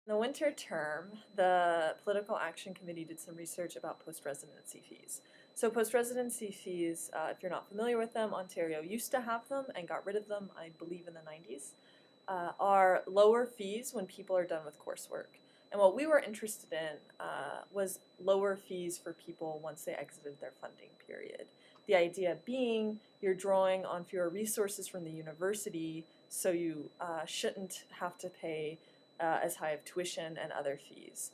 In the winter term, the Political Action Committee did some research about post-residency fees. So post-residency fees, if you're not familiar with them, Ontario used to have them and got rid of them, I believe, in the 90s, are lower fees when people are done with coursework. And what we were interested in was lower fees for people once they exited their funding period. The idea being you're drawing on fewer resources from the university, so you shouldn't have to pay as high of tuition and other fees.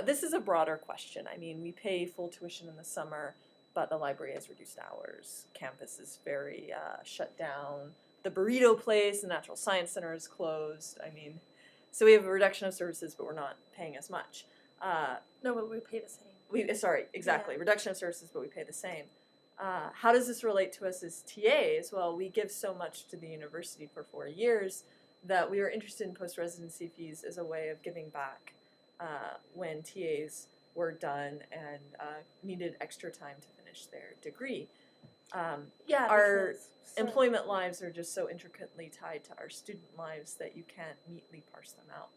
This is a broader question. I mean, we pay full tuition in the summer, but the library has reduced hours. Campus is very shut down. The burrito place, the Natural Science Center is closed. I mean, so we have a reduction of services, but we're not paying as much. No, but we pay the same. Sorry, exactly. Yeah. Reduction of services, but we pay the same. How does this relate to us as TAs? Well, we give so much to the university for 4 years that we were interested in post-residency fees as a way of giving back when TAs were done and needed extra time to finish their degree. Our employment lives are just so intricately tied to our student lives that you can't neatly parse them out.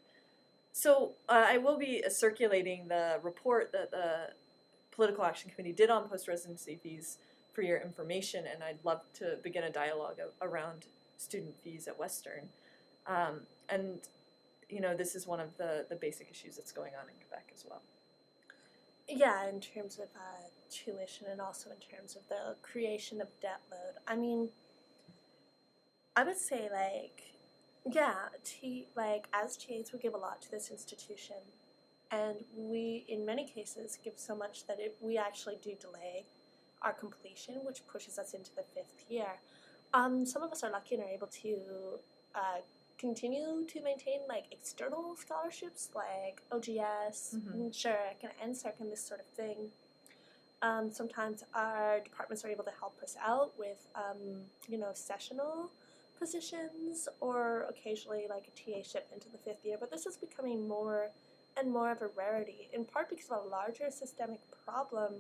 So I will be circulating the report that the Political Action Committee did on post-residency fees for your information, and I'd love to begin a dialogue around student fees at Western. And, you know, this is one of the basic issues that's going on in Quebec as well. Yeah, in terms of tuition and also in terms of the creation of debt load. I mean, I would say, like, yeah, as TAs, we give a lot to this institution. And we, in many cases, give so much that we actually do delay our completion, which pushes us into the 5th year. Some of us are lucky and are able to continue to maintain like external scholarships like OGS, SHRC, and NSERC, and this sort of thing. Sometimes our departments are able to help us out with, sessional positions, or occasionally like a TA ship into the 5th year. But this is becoming more and more of a rarity, in part because of a larger systemic problem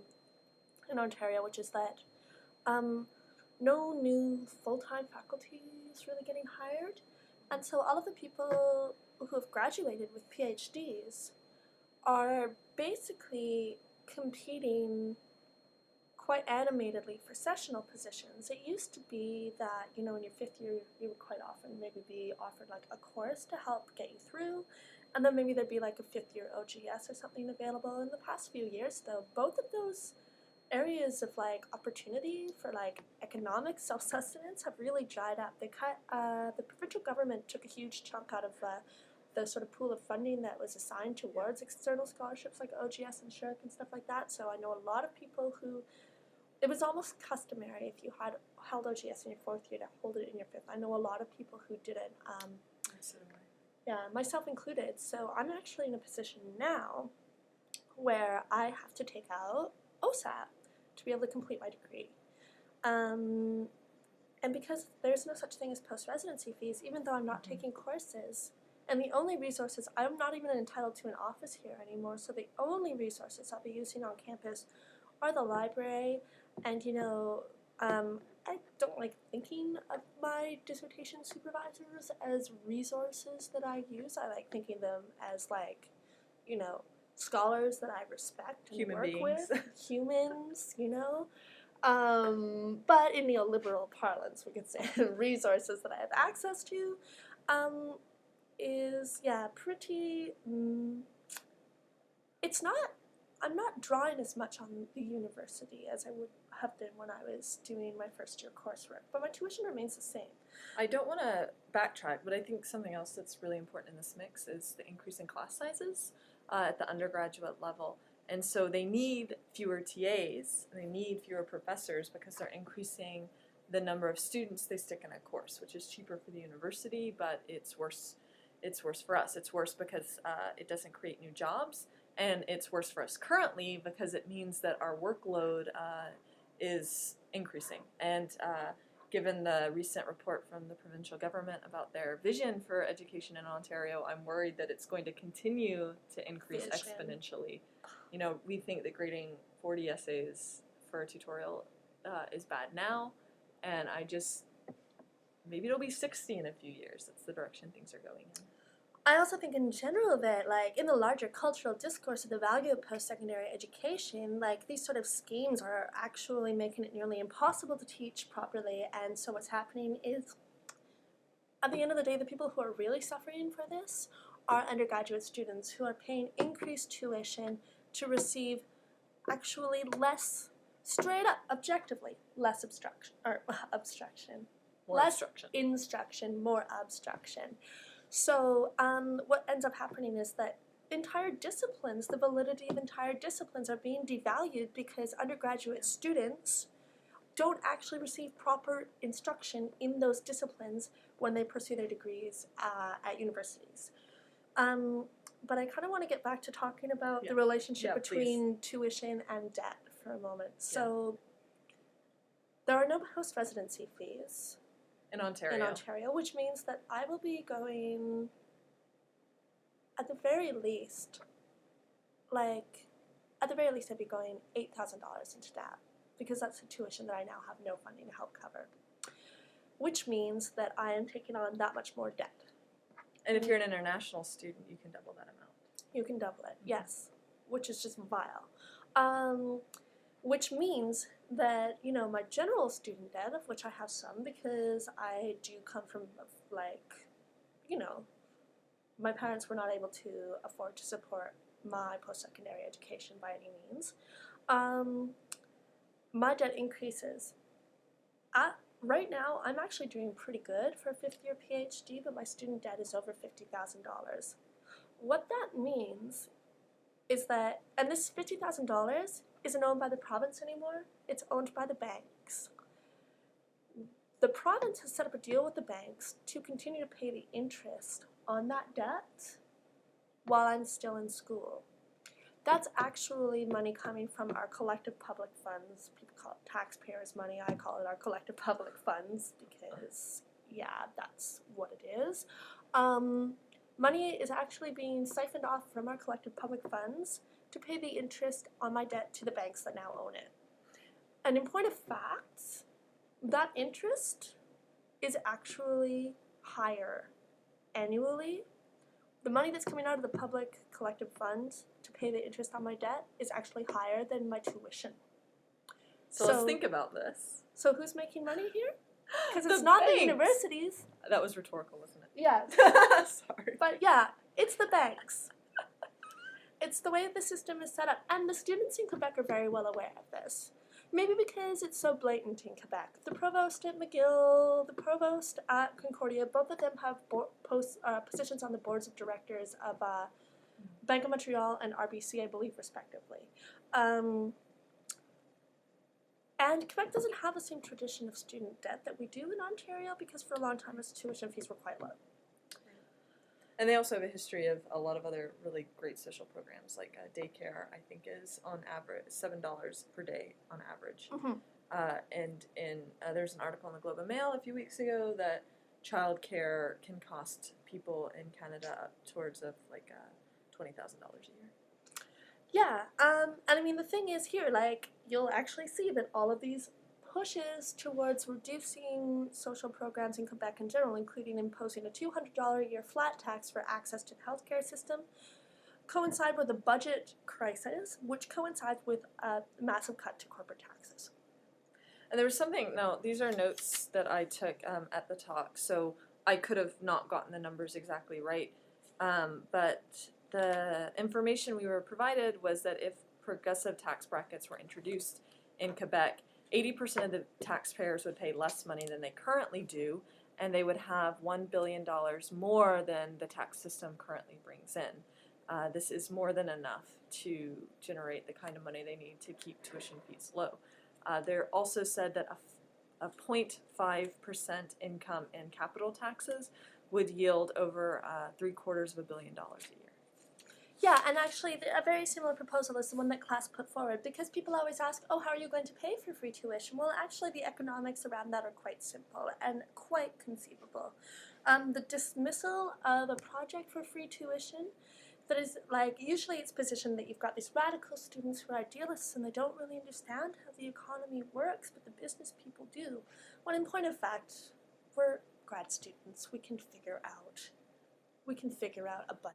in Ontario, which is that no new full-time faculty is really getting hired. And so all of the people who have graduated with PhDs are basically competing quite animatedly for sessional positions. It used to be that, in your 5th year, you would quite often maybe be offered like a course to help get you through, and then maybe there'd be like a 5th year OGS or something available. In the past few years, though, both of those areas of like opportunity for like economic self-sustenance have really dried up. They cut, the provincial government took a huge chunk out of the sort of pool of funding that was assigned towards external scholarships like OGS and SHRC and stuff like that. So I know a lot of people who, it was almost customary if you had held OGS in your 4th year to hold it in your 5th. I know a lot of people who didn't. Yeah, myself included. So I'm actually in a position now where I have to take out OSAP to be able to complete my degree. And because there's no such thing as post-residency fees, even though I'm not taking courses, and the only resources, I'm not even entitled to an office here anymore, so the only resources I'll be using on campus are the library, and I don't like thinking of my dissertation supervisors as resources that I use. I like thinking them as like, scholars that I respect and Human work beings. with, humans, but in neoliberal parlance, we could say resources that I have access to, is, pretty, I'm not drawing as much on the university as I would have been when I was doing my 1st year coursework, but my tuition remains the same. I don't want to backtrack, but I think something else that's really important in this mix is the increase in class sizes at the undergraduate level. And so they need fewer TAs, and they need fewer professors because they're increasing the number of students they stick in a course, which is cheaper for the university, but it's worse for us. It's worse because it doesn't create new jobs, and it's worse for us currently because it means that our workload is increasing. And given the recent report from the provincial government about their vision for education in Ontario, I'm worried that it's going to continue to increase exponentially. We think that grading 40 essays for a tutorial is bad now, and maybe it'll be 60 in a few years. That's the direction things are going in. I also think in general that, like, in the larger cultural discourse of the value of post-secondary education, like, these sort of schemes are actually making it nearly impossible to teach properly. And so what's happening is, at the end of the day, the people who are really suffering for this are undergraduate students who are paying increased tuition to receive actually less, straight up, objectively, less obstruction, More less obstruction. instruction, more abstraction. So what ends up happening is that entire disciplines, the validity of entire disciplines are being devalued because undergraduate students don't actually receive proper instruction in those disciplines when they pursue their degrees at universities. But I kind of want to get back to talking about the relationship between tuition and debt for a moment. So there are no post-residency fees in Ontario, which means that I will be going, at the very least, I'd be going $8,000 into debt, because that's a tuition that I now have no funding to help cover, which means that I am taking on that much more debt. And if you're an international student, you can double that amount. You can double it, yes, which is just vile. Which means that, you know, my general student debt, of which I have some because I do come from, like, you know, my parents were not able to afford to support my post-secondary education by any means. My debt increases. Right now, I'm actually doing pretty good for a fifth-year PhD, but my student debt is over $50,000. What that means is that, and this $50,000 isn't owned by the province anymore, it's owned by the banks. The province has set up a deal with the banks to continue to pay the interest on that debt while I'm still in school. That's actually money coming from our collective public funds. People call it taxpayers' money. I call it our collective public funds because, yeah, that's what it is. Money is actually being siphoned off from our collective public funds to pay the interest on my debt to the banks that now own it. And in point of fact, that interest is actually higher annually. The money that's coming out of the public collective funds to pay the interest on my debt is actually higher than my tuition. So let's think about this. So who's making money here? Because it's not the universities. That was rhetorical, wasn't it? Yeah. Sorry. But yeah, it's the banks. It's the way the system is set up. And the students in Quebec are very well aware of this. Maybe because it's so blatant in Quebec. The provost at McGill, the provost at Concordia, both of them have positions on the boards of directors of Bank of Montreal and RBC, I believe, respectively. And Quebec doesn't have the same tradition of student debt that we do in Ontario because for a long time its tuition fees were quite low. And they also have a history of a lot of other really great social programs, like daycare, I think, is on average $7 per day on average. Mm-hmm. And there's an article in the Globe and Mail a few weeks ago that childcare can cost people in Canada up towards of like $20,000 a year. Yeah, and I mean the thing is here, like, you'll actually see that all of these pushes towards reducing social programs in Quebec in general, including imposing a $200 a year flat tax for access to the healthcare system, coincide with a budget crisis, which coincides with a massive cut to corporate taxes. And there was something, no, these are notes that I took at the talk, so I could have not gotten the numbers exactly right, but the information we were provided was that if progressive tax brackets were introduced in Quebec, 80% of the taxpayers would pay less money than they currently do, and they would have $1 billion more than the tax system currently brings in. This is more than enough to generate the kind of money they need to keep tuition fees low. They're also said that a 0.5% income in capital taxes would yield over $750 million a year. Yeah, and actually a very similar proposal is the one that CLASSE put forward, because people always ask, oh, how are you going to pay for free tuition? Well, actually the economics around that are quite simple and quite conceivable. The dismissal of a project for free tuition, that is, like, usually it's positioned that you've got these radical students who are idealists and they don't really understand how the economy works, but the business people do. When in point of fact, we're grad students, we can figure out we can figure out a budget